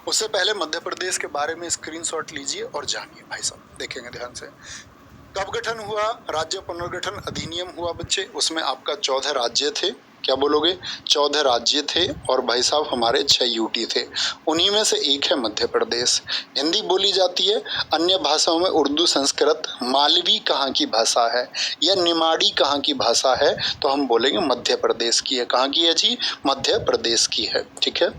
उससे पहले मध्य प्रदेश के बारे में स्क्रीनशॉट लीजिए और जानिए भाई साहब, देखेंगे ध्यान से। कब गठन हुआ? राज्य पुनर्गठन अधिनियम हुआ बच्चे, उसमें आपका 14 राज्य थे। क्या बोलोगे? 14 राज्य थे और भाई साहब हमारे 6 यूटी थे, उन्हीं में से एक है मध्य प्रदेश। हिंदी बोली जाती है, अन्य भाषाओं में उर्दू, संस्कृत, मालवी कहाँ की भाषा है या निमाड़ी कहाँ की भाषा है, तो हम बोलेंगे मध्य प्रदेश की है। कहाँ की है जी? मध्य प्रदेश की है। ठीक है।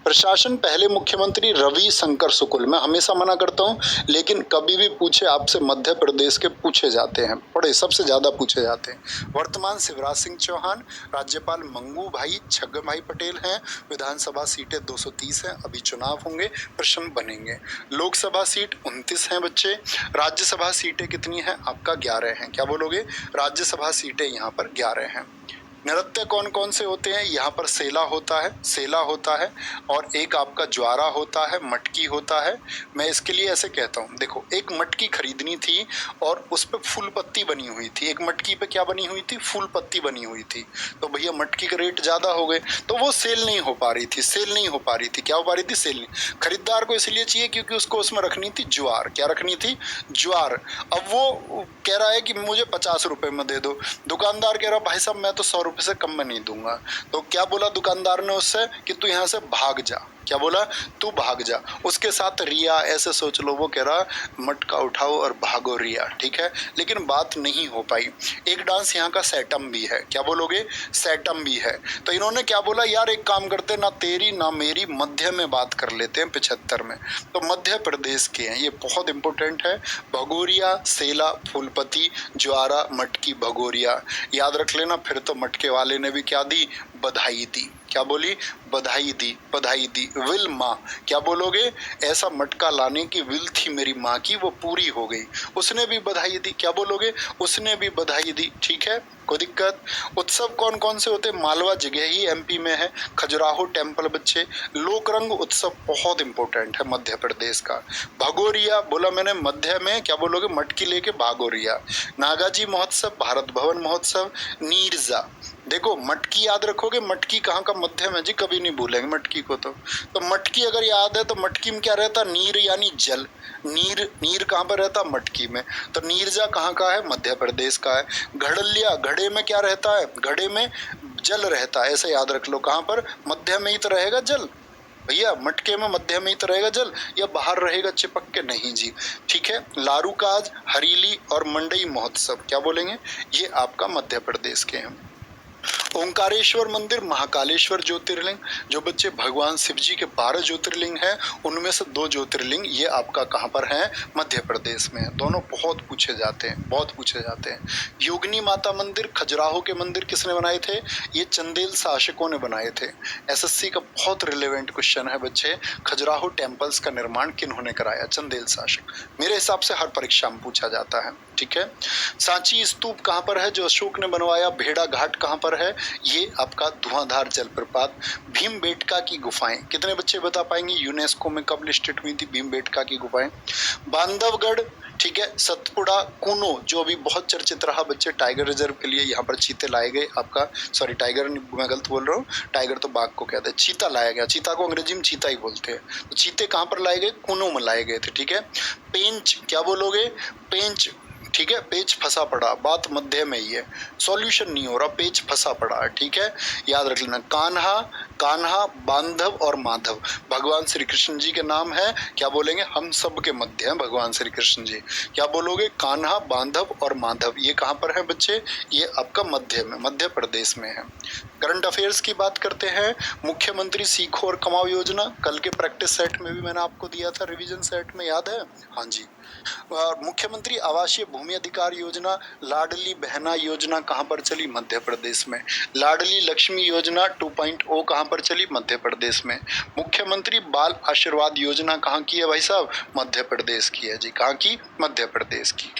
प्रशासन पहले मुख्यमंत्री रवि शंकर शुक्ल, मैं हमेशा मना करता हूँ लेकिन कभी भी पूछे आपसे मध्य प्रदेश के पूछे जाते हैं, बड़े सबसे ज्यादा पूछे जाते हैं। वर्तमान शिवराज सिंह चौहान, राज्यपाल मंगू भाई छगन भाई पटेल हैं। विधानसभा सीटें 230 हैं, अभी चुनाव होंगे, प्रश्न बनेंगे। लोकसभा सीट 29 हैं बच्चे। राज्यसभा सीटें कितनी हैं? आपका 11 हैं। क्या बोलोगे? राज्यसभा सीटें यहाँ पर 11 हैं। नृत्य कौन कौन से होते हैं? यहाँ पर सेला होता है, सेला होता है, और एक आपका ज्वारा होता है, मटकी होता है। मैं इसके लिए ऐसे कहता हूँ, देखो एक मटकी खरीदनी थी और उस पे फूल पत्ती बनी हुई थी। एक मटकी पे क्या बनी हुई थी? फूल पत्ती बनी हुई थी। तो भैया मटकी के रेट ज्यादा हो गए, तो वो सेल नहीं हो पा रही थी, सेल नहीं हो पा रही थी। क्या हो पा रही थी? सेल नहीं। खरीदार को इसलिए चाहिए क्योंकि उसको उसमें रखनी थी ज्वार। क्या रखनी थी? ज्वार। अब वो कह रहा है कि मुझे 50 रुपए में दे दो। दुकानदार कह रहा भाई साहब मैं तो 100 रुपए से कम में नहीं दूंगा। तो क्या बोला दुकानदार ने उससे कि तू यहाँ से भाग जा। क्या बोला? तू भाग जा। उसके साथ रिया, ऐसे सोच लो, वो कह रहा मटका उठाओ और भागो रिया। ठीक है, लेकिन बात नहीं हो पाई। एक डांस यहाँ का सैटम भी है। क्या बोलोगे? सैटम भी है। तो इन्होंने क्या बोला, यार एक काम करते, ना तेरी ना मेरी, मध्य में बात कर लेते हैं 75 में। तो मध्य प्रदेश के हैं, ये बहुत इंपॉर्टेंट है। भगोरिया, सेला, फूलपति, ज्वारा, मटकी, भगोरिया याद रख लेना। फिर तो मटके वाले ने भी क्या दी? बधाई दी। क्या बोली? बधाई दी, बधाई दी। विल माँ, क्या बोलोगे? ऐसा मटका लाने की विल थी मेरी माँ की, वो पूरी हो गई। उसने भी बधाई दी। क्या बोलोगे? उसने भी बधाई दी। ठीक है, कोई दिक्कत? उत्सव कौन कौन से होते? मालवा जगह ही एमपी में है, खजुराहो टेम्पल बच्चे। लोकरंग उत्सव बहुत इंपॉर्टेंट है मध्य प्रदेश का। भगोरिया बोला मैंने मध्य में, क्या बोलोगे? मटकी लेके भागोरिया। नागाजी महोत्सव, भारत भवन महोत्सव। नीरजा, देखो मटकी याद रखोगे, मटकी कहाँ का? मध्य में जी, कभी नहीं भूलेंगे मटकी को। तो मटकी अगर याद है तो मटकी में क्या रहता? नीर यानी जल। नीर, नीर कहाँ पर रहता? मटकी में। तो नीरजा कहाँ का है? मध्य प्रदेश का है। घड़लिया, घड़े में क्या रहता है? घड़े में जल रहता है, ऐसे याद रख लो। कहाँ पर? मध्य में ही तो रहेगा जल भैया, मटके में मध्य में ही तो रहेगा जल, या बाहर रहेगा चिपक के? नहीं जी। ठीक है। लारूकाज, हरीली और मंडई महोत्सव, क्या बोलेंगे? ये आपका मध्य प्रदेश के हैं। ओंकारेश्वर मंदिर, महाकालेश्वर ज्योतिर्लिंग, जो बच्चे भगवान शिव जी के 12 ज्योतिर्लिंग हैं, उनमें से 2 ज्योतिर्लिंग ये आपका कहाँ पर है? मध्य प्रदेश में है। दोनों बहुत पूछे जाते हैं, बहुत पूछे जाते हैं। योगिनी माता मंदिर, खजुराहो के मंदिर किसने बनाए थे? ये चंदेल शासकों ने बनाए थे। एसएससी का बहुत रिलेवेंट क्वेश्चन है बच्चे, खजुराहो टेम्पल्स का निर्माण किन्होंने कराया? चंदेल शासक। मेरे हिसाब से हर परीक्षा में पूछा जाता है। ठीक है। सांची स्तूप कहाँ पर है, जो अशोक ने बनवाया? भेड़ा घाट कहाँ पर है? ये आपका धुआंधार जलप्रपात। भीमबेटका की गुफाएं, कितने बच्चे बता पाएंगे यूनेस्को में कब लिस्टेड हुई थी भीमबेटका की गुफाएं? बांधवगढ़, ठीक है। सतपुड़ा, कूनो, जो अभी बहुत चर्चित रहा बच्चे, टाइगर रिजर्व के लिए यहाँ पर चीते लाए गए। आपका सॉरी, टाइगर मैं गलत बोल रहा हूँ, टाइगर तो बाघ को कहते हैं, चीता लाया गया। चीता को अंग्रेजी में चीता ही बोलते हैं। तो चीते कहाँ पर लाए गए? कूनो में लाए गए थे। ठीक है। पेंच, क्या बोलोगे? पेंच, ठीक है। पेच फंसा पड़ा, बात मध्य में ही है, सॉल्यूशन नहीं हो रहा, पेच फंसा पड़ा है। ठीक है, याद रख लेना। कान्हा, कान्हा, बांधव और माधव भगवान श्री कृष्ण जी के नाम है। क्या बोलेंगे? हम सब के मध्य हैं भगवान श्री कृष्ण जी। क्या बोलोगे? कान्हा, बांधव और माधव, ये कहाँ पर है बच्चे? ये आपका मध्य में, मध्य प्रदेश में है। करंट अफेयर्स की बात करते हैं। मुख्यमंत्री सीखो और कमाओ योजना, कल के प्रैक्टिस सेट में भी मैंने आपको दिया था, रिवीजन सेट में, याद है? हाँ जी। मुख्यमंत्री आवासीय भूमि अधिकार योजना, लाडली बहना योजना कहाँ पर चली? मध्य प्रदेश में। लाडली लक्ष्मी योजना 2.0 कहाँ पर चली? मध्य प्रदेश में। मुख्यमंत्री बाल आशीर्वाद योजना कहाँ की है भाई साहब? मध्य प्रदेश की है जी। कहाँ की? मध्य प्रदेश की।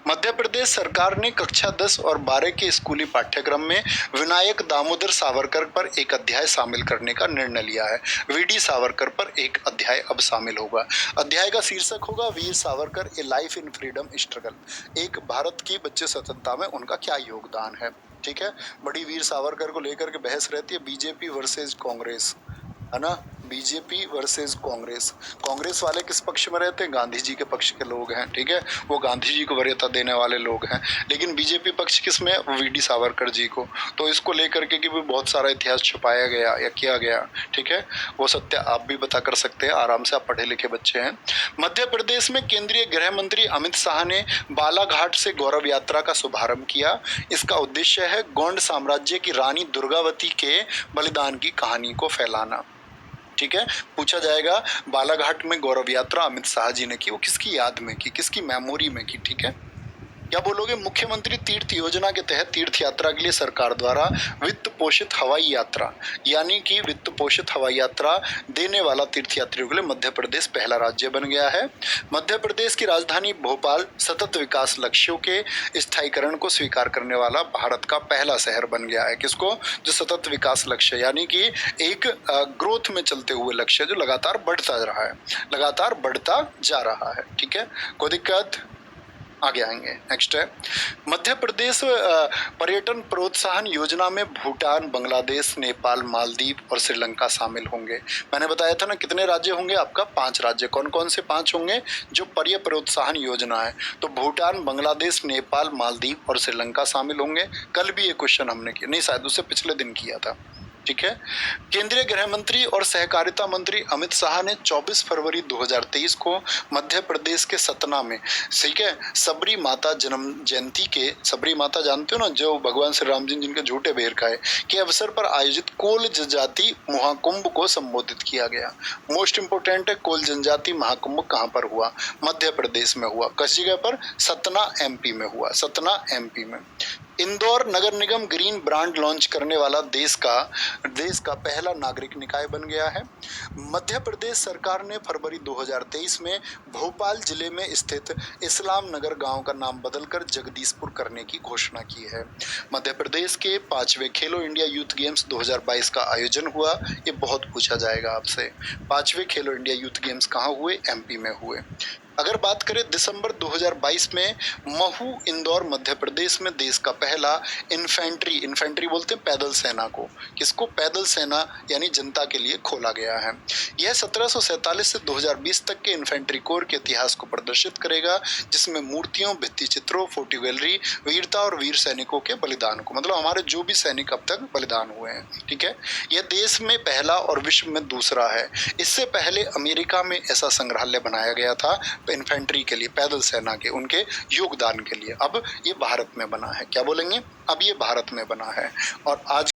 मध्य प्रदेश सरकार ने कक्षा 10 और 12 के स्कूली पाठ्यक्रम में विनायक दामोदर सावरकर पर एक अध्याय शामिल करने का निर्णय लिया है। वीडी सावरकर पर एक अध्याय अब शामिल होगा। अध्याय का शीर्षक होगा Veer Savarkar, a life in freedom struggle. एक भारत की बच्चे स्वतंत्रता में उनका क्या योगदान है। ठीक है, बड़ी वीर सावरकर को लेकर के बहस रहती है, बीजेपी वर्सेज कांग्रेस, है ना? BJP versus Congress. कांग्रेस वाले किस पक्ष में रहते हैं? गांधी जी के पक्ष के लोग हैं, ठीक है, वो गांधी जी को वरीयता देने वाले लोग हैं। लेकिन बीजेपी पक्ष किस में? वीडी सावरकर जी को। तो इसको लेकर के कि भी बहुत सारा इतिहास छुपाया गया या किया गया, ठीक है, वो सत्य आप भी पता कर सकते हैं आराम से, आप पढ़े लिखे बच्चे हैं। मध्य प्रदेश में केंद्रीय गृह मंत्री अमित शाह ने बालाघाट से गौरव यात्रा का शुभारंभ किया। इसका उद्देश्य है गोंड साम्राज्य की रानी दुर्गावती के बलिदान की कहानी को फैलाना, ठीक है। पूछा जाएगा बालाघाट में गौरव यात्रा अमित शाह जी ने की, वो किसकी याद में की, किसकी मेमोरी में की, ठीक है। क्या बोलोगे? मुख्यमंत्री तीर्थ योजना के तहत तीर्थ यात्रा के लिए सरकार द्वारा वित्त पोषित हवाई यात्रा, यानी कि वित्त पोषित हवाई यात्रा देने वाला तीर्थ यात्रियों के लिए मध्य प्रदेश पहला राज्य बन गया है। मध्य प्रदेश की राजधानी भोपाल सतत विकास लक्ष्यों के स्थायीकरण को स्वीकार करने वाला भारत का पहला शहर बन गया है। किसको? जो सतत विकास लक्ष्य, यानी कि एक ग्रोथ में चलते हुए लक्ष्य जो लगातार बढ़ता रहा है, लगातार बढ़ता जा रहा है, ठीक है। कोई दिक्कत? आगे आएंगे। नेक्स्ट है मध्य प्रदेश पर्यटन प्रोत्साहन योजना में भूटान, बांग्लादेश, नेपाल, मालदीव और श्रीलंका शामिल होंगे। मैंने बताया था ना कितने राज्य होंगे आपका? 5 राज्य। कौन कौन से 5 होंगे? जो पर्यटन प्रोत्साहन योजना है, तो भूटान, बांग्लादेश, नेपाल, मालदीव और श्रीलंका शामिल होंगे। कल भी ये क्वेश्चन हमने किया, नहीं शायद उससे पिछले दिन किया था, ठीक है। केंद्रीय गृह मंत्री और सहकारिता मंत्री अमित शाह ने 24 फरवरी 2023 को मध्य प्रदेश के सतना में, ठीक है, सबरी माता जन्म जयंती के, सबरी माता जानते हो ना, जो भगवान श्री राम जी जिनके झूठे बेर खाए, के अवसर पर आयोजित कोल जनजाति महाकुंभ को संबोधित किया गया। मोस्ट इंपोर्टेंट है, कोल जनजाति महाकुंभ कहाँ पर हुआ? मध्य प्रदेश में हुआ। किस जगह पर? सतना एमपी में हुआ, सतना एमपी में। इंदौर नगर निगम ग्रीन ब्रांड लॉन्च करने वाला देश का पहला नागरिक निकाय बन गया है। मध्य प्रदेश सरकार ने फरवरी 2023 में भोपाल जिले में स्थित इस्लाम नगर गांव का नाम बदलकर जगदीशपुर करने की घोषणा की है। मध्य प्रदेश के 5वें खेलो इंडिया यूथ गेम्स 2022 का आयोजन हुआ। ये बहुत पूछा जाएगा आपसे। 5वें खेलो इंडिया यूथ गेम्स कहाँ हुए? एमपी में हुए। अगर बात करें दिसंबर 2022 में महू इंदौर मध्य प्रदेश में देश का पहला इन्फेंट्री बोलते हैं पैदल सेना को, किसको? पैदल सेना यानी जनता के लिए खोला गया है। यह 1747 से 2020 तक के इन्फेंट्री कोर के इतिहास को प्रदर्शित करेगा, जिसमें मूर्तियों, भित्ति चित्रों, फोटो गैलरी, वीरता और वीर सैनिकों के बलिदान को, मतलब हमारे जो भी सैनिक अब तक बलिदान हुए हैं, ठीक है। यह देश में पहला और विश्व में दूसरा है। इससे पहले अमेरिका में ऐसा संग्रहालय बनाया गया था इन्फेंट्री के लिए, पैदल सेना के, उनके योगदान के लिए। अब ये भारत में बना है। क्या बोलेंगे? अब ये भारत में बना है। और आज